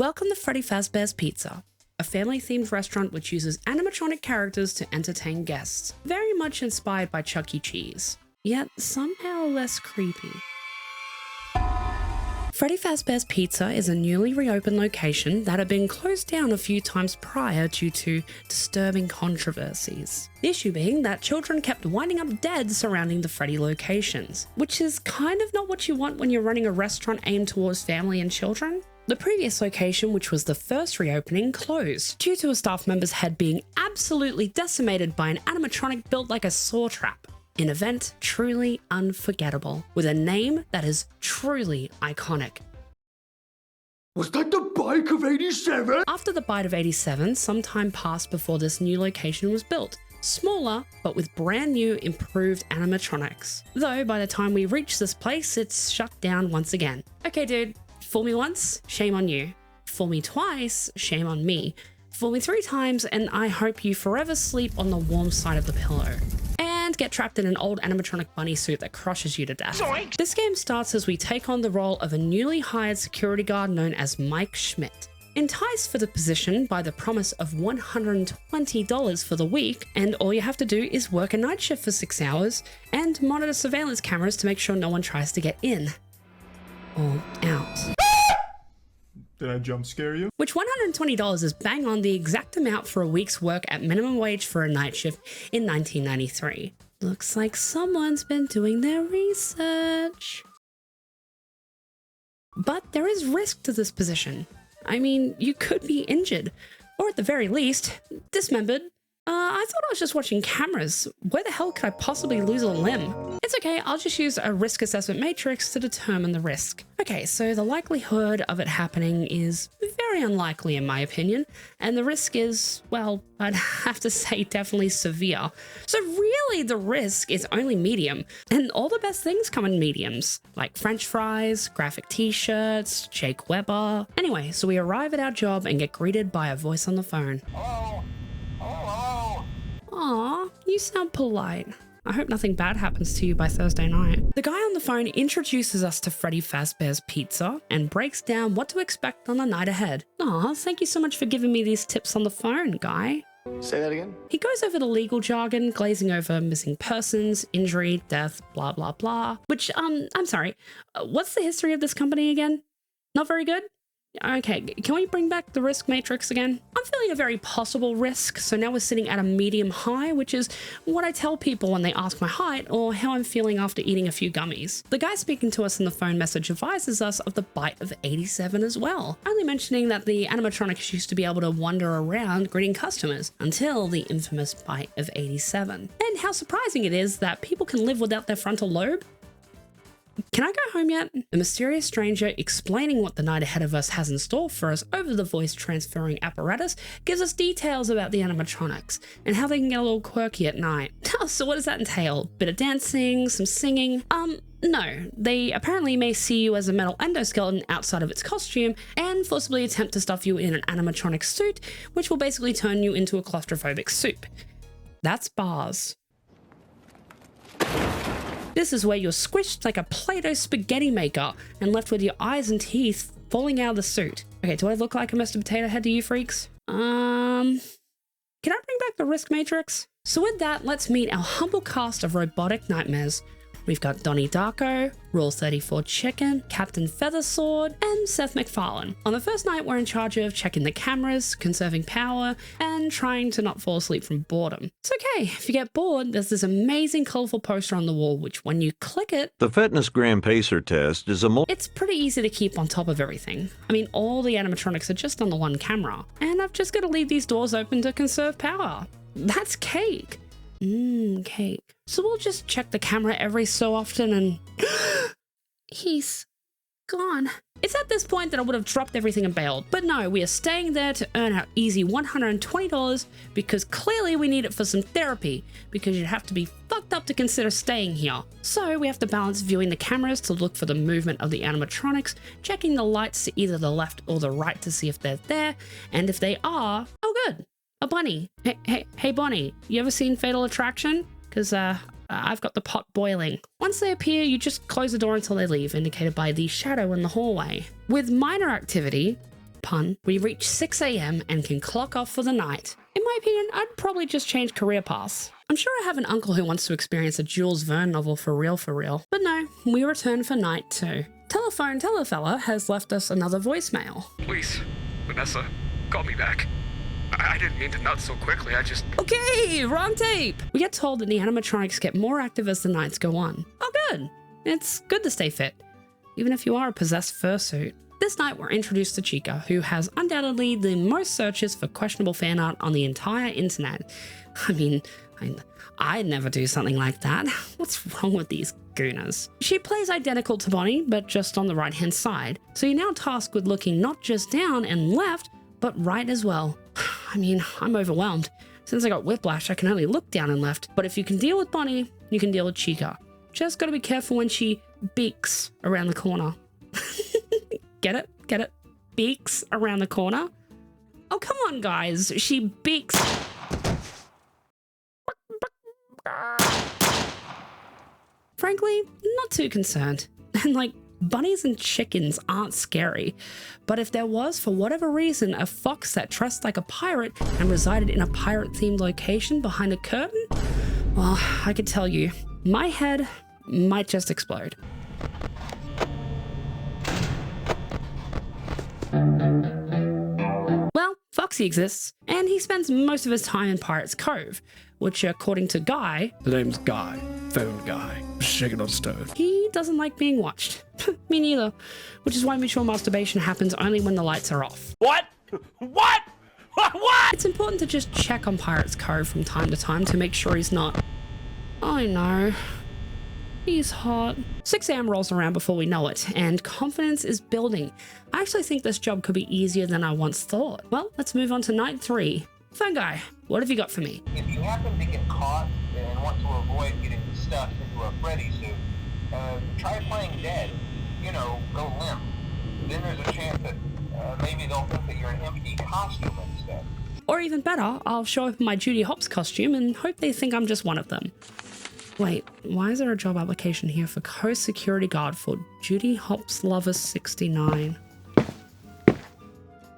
Welcome to Freddy Fazbear's Pizza, a family-themed restaurant which uses animatronic characters to entertain guests, very much inspired by Chuck E. Cheese, yet somehow less creepy. Freddy Fazbear's Pizza is a newly reopened location that had been closed down a few times prior due to disturbing controversies. The issue being that children kept winding up dead surrounding the Freddy locations, which is kind of not what you want when you're running a restaurant aimed towards family and children. The previous location, which was the first reopening, closed due to a staff member's head being absolutely decimated by an animatronic built like a saw trap. An event truly unforgettable, with a name that is truly iconic. Was that the bike of 87? After the bite of 87, some time passed before this new location was built. Smaller, but with brand new improved animatronics. Though by the time we reach this place, it's shut down once again. Okay dude, fool me once, shame on you. Fool me twice, shame on me. Fool me 3 times, and I hope you forever sleep on the warm side of the pillow. And get trapped in an old animatronic bunny suit that crushes you to death. Zoink. This game starts as we take on the role of a newly hired security guard known as Mike Schmidt. Enticed for the position by the promise of $120 for the week, and all you have to do is work a night shift for 6 hours and monitor surveillance cameras to make sure no one tries to get in or out. Did I jump scare you? Which $120 is bang on the exact amount for a week's work at minimum wage for a night shift in 1993. Looks like someone's been doing their research. But there is risk to this position. I mean, you could be injured, or at the very least, dismembered. I thought I was just watching cameras. Where the hell could I possibly lose a limb? It's okay, I'll just use a risk assessment matrix to determine the risk. Okay, so the likelihood of it happening is very unlikely in my opinion, and the risk is, well, I'd have to say definitely severe. So really the risk is only medium, and all the best things come in mediums, like French fries, graphic t-shirts, Jake Weber. Anyway, so we arrive at our job and get greeted by a voice on the phone. Hello? Hello? Aw, you sound polite. I hope nothing bad happens to you by Thursday night. The guy on the phone introduces us to Freddy Fazbear's Pizza and breaks down what to expect on the night ahead. Aw, thank you so much for giving me these tips on the phone, guy. Say that again? He goes over the legal jargon, glazing over missing persons, injury, death, blah, blah, blah. Which, I'm sorry, what's the history of this company again? Not very good? Okay, can we bring back the risk matrix again? I'm feeling a very possible risk, so now we're sitting at a medium high, which is what I tell people when they ask my height or how I'm feeling after eating a few gummies. The guy speaking to us in the phone message advises us of the bite of 87 as well, only mentioning that the animatronics used to be able to wander around greeting customers until the infamous bite of 87. And how surprising it is that people can live without their frontal lobe. Can I go home yet? The mysterious stranger explaining what the night ahead of us has in store for us over the voice transferring apparatus gives us details about the animatronics and how they can get a little quirky at night. So what does that entail? Bit of dancing, some singing? No. They apparently may see you as a metal endoskeleton outside of its costume and forcibly attempt to stuff you in an animatronic suit, which will basically turn you into a claustrophobic soup. That's bars. This is where you're squished like a Play-Doh spaghetti maker and left with your eyes and teeth falling out of the suit. Okay, do I look like a Mr. Potato Head to you freaks? Can I bring back the risk matrix? So with that, let's meet our humble cast of robotic nightmares. We've got Donnie Darko, Rule 34 Chicken, Captain Feathersword, and Seth MacFarlane. On the first night, we're in charge of checking the cameras, conserving power, and trying to not fall asleep from boredom. It's okay, if you get bored, there's this amazing colorful poster on the wall, which when you click it, the Fitness Gram Pacer test is it's pretty easy to keep on top of everything. I mean, all the animatronics are just on the one camera, and I've just got to leave these doors open to conserve power. That's cake. Cake. So we'll just check the camera every so often and he's gone. It's at this point that I would have dropped everything and bailed, but no, we are staying there to earn our easy $120 because clearly we need it for some therapy because you'd have to be fucked up to consider staying here. So we have to balance viewing the cameras to look for the movement of the animatronics, checking the lights to either the left or the right to see if they're there, and if they are, oh good. A bunny. Hey, Bonnie, you ever seen Fatal Attraction? Because I've got the pot boiling. Once they appear, you just close the door until they leave, indicated by the shadow in the hallway. With minor activity, pun, we reach 6 a.m. and can clock off for the night. In my opinion, I'd probably just change career paths. I'm sure I have an uncle who wants to experience a Jules Verne novel for real. But no, we return for night 2. Telephone Telefella has left us another voicemail. Please, Vanessa, call me back. I didn't mean to nut so quickly, I just... Okay, wrong tape! We get told that the animatronics get more active as the nights go on. Oh good! It's good to stay fit, even if you are a possessed fursuit. This night we're introduced to Chica, who has undoubtedly the most searches for questionable fan art on the entire internet. I mean, I'd never do something like that. What's wrong with these gooners? She plays identical to Bonnie, but just on the right-hand side. So you're now tasked with looking not just down and left, but right as well. I mean, I'm overwhelmed. Since I got whiplash, I can only look down and left. But if you can deal with Bonnie, you can deal with Chica. Just gotta be careful when she beaks around the corner. Get it? Get it? Beaks around the corner? Oh, come on, guys. She beaks. Frankly, not too concerned. And like, bunnies and chickens aren't scary. But if there was, for whatever reason, a fox that dressed like a pirate and resided in a pirate-themed location behind a curtain, well, I could tell you, my head might just explode. Well, Foxy exists, and he spends most of his time in Pirate's Cove, which according to Guy, The name's Guy. Phone guy. Shaking on stove. he doesn't like being watched. Me neither, which is why mutual masturbation happens only when the lights are off. What? What? What? It's important to just check on Pirate's Cove from time to time to make sure he's not... I know. He's hot. 6 a.m. rolls around before we know it, and confidence is building. I actually think this job could be easier than I once thought. Well, let's move on to night 3. Phone guy, what have you got for me? If you happen to get caught and want to avoid getting stuffed into a Freddy suit, try playing dead. You know, go limp. Then there's a chance that maybe they'll think that you're an empty costume instead. Or even better, I'll show up in my Judy Hopps costume and hope they think I'm just one of them. Wait, why is there a job application here for co-security guard for Judy Hopps Lover 69?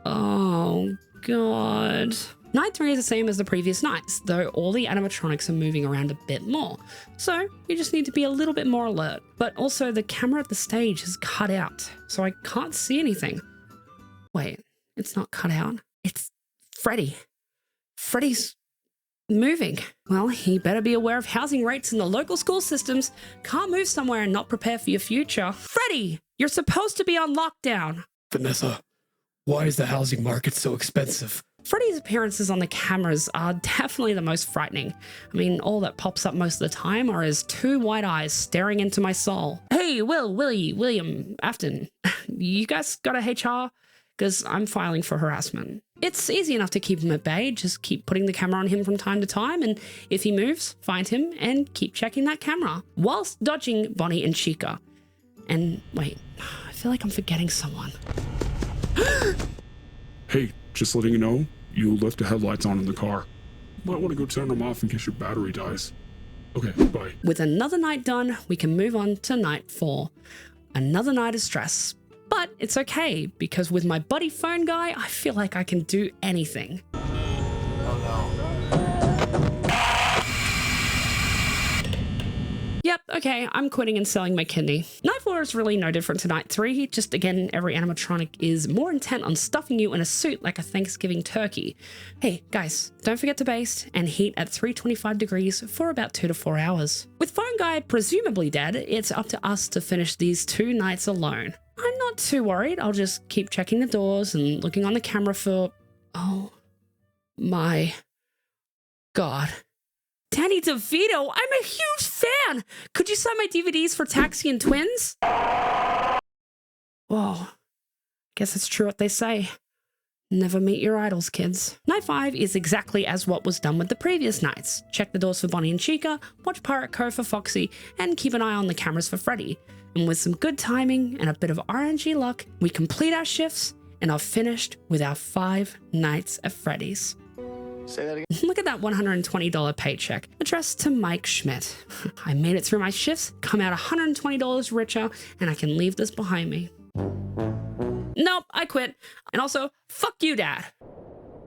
Oh, God. Night 3 is the same as the previous nights, though all the animatronics are moving around a bit more. So you just need to be a little bit more alert. But also the camera at the stage is cut out, so I can't see anything. Wait, it's not cut out. It's Freddy. Freddy's moving. Well, he better be aware of housing rates in the local school systems. Can't move somewhere and not prepare for your future. Freddy, you're supposed to be on lockdown. Vanessa, why is the housing market so expensive? Freddy's appearances on the cameras are definitely the most frightening. I mean, all that pops up most of the time are his 2 white eyes staring into my soul. Hey, William, Afton, you guys got a HR? Because I'm filing for harassment. It's easy enough to keep him at bay. Just keep putting the camera on him from time to time, and if he moves, find him and keep checking that camera whilst dodging Bonnie and Chica. And wait, I feel like I'm forgetting someone. Hey, just letting you know, you left the headlights on in the car. Might want to go turn them off in case your battery dies. Okay, bye. With another night done, we can move on to night 4. Another night of stress. But it's okay, because with my buddy phone guy, I feel like I can do anything. Yep, okay, I'm quitting and selling my kidney. Night 4 is really no different to night 3, just again, every animatronic is more intent on stuffing you in a suit like a Thanksgiving turkey. Hey, guys, don't forget to baste and heat at 325 degrees for about 2 to 4 hours. With phone guy presumably dead, it's up to us to finish these 2 nights alone. I'm not too worried, I'll just keep checking the doors and looking on the camera for... Oh my God. Danny DeVito, I'm a huge fan! Could you sign my DVDs for Taxi and Twins? Whoa. Guess it's true what they say. Never meet your idols, kids. Night 5 is exactly as what was done with the previous nights. Check the doors for Bonnie and Chica, watch Pirate Cove for Foxy, and keep an eye on the cameras for Freddy. And with some good timing and a bit of RNG luck, we complete our shifts and are finished with our 5 nights at Freddy's. Say that again. Look at that $120 paycheck addressed to Mike Schmidt. I made it through my shifts, come out $120 richer, and I can leave this behind me. Nope, I quit. And also, fuck you, Dad.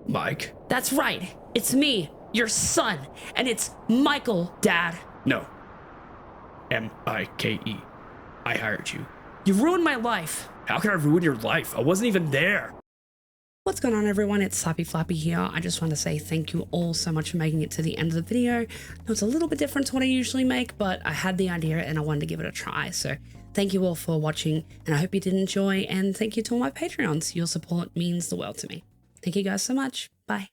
Mike? That's right. It's me, your son, and it's Michael, Dad. No. M-I-K-E. I hired you. You ruined my life. How can I ruin your life? I wasn't even there. What's going on, everyone? It's Slappy Flappy here. I just want to say thank you all so much for making it to the end of the video. I know it's a little bit different to what I usually make, but I had the idea and I wanted to give it a try. So thank you all for watching, and I hope you did enjoy, and thank you to all my Patreons. Your support means the world to me. Thank you guys so much.